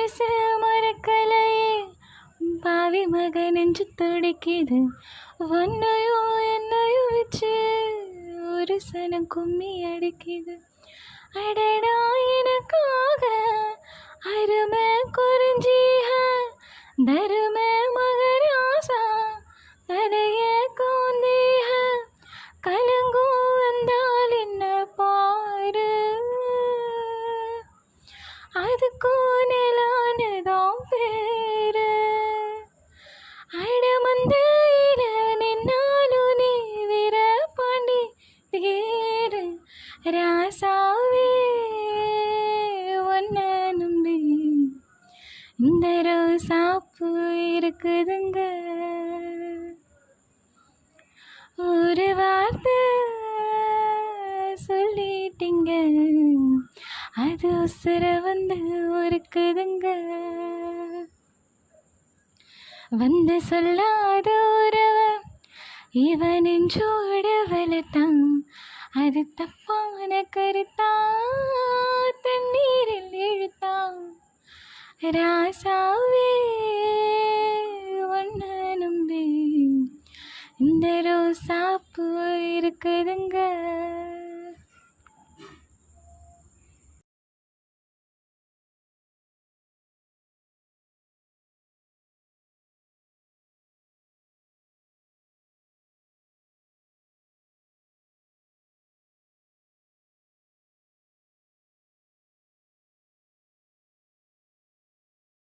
வயசு மறக்கலையே பாவி மக நெஞ்சு துடிக்குது ஒன்னையும் என்னையும் வச்சு ஒரு சனம் கும்மி அடிக்குது அடடா எனக்காக அருமை குறிஞ்சிக தருமை மகராசா தலைய கோந்தீக கலங்கும் வந்தால் என்ன பாரு அதுக்கும் நிலானதான் பேரு அடமந்தையில நின்னாலும் நீ வீர பாண்டி தேரு ராசாவே ஒன்ன நம்பி இந்த ரோசாப்பு இருக்குதுங்க ஒரு வார்த்தை சொல்லிட்டீங்க அது உசுர வந்து இருக்குதுங்க வந்து சொல்லாத உறவ இவன் நெஞ்சோட வளர்த்தான் அது தப்பான கருத்தா தண்ணீரில் இழுத்தான் ராசாவே ஒன்ன நம்பி இந்த ரோசாப்பு இருக்குதுங்க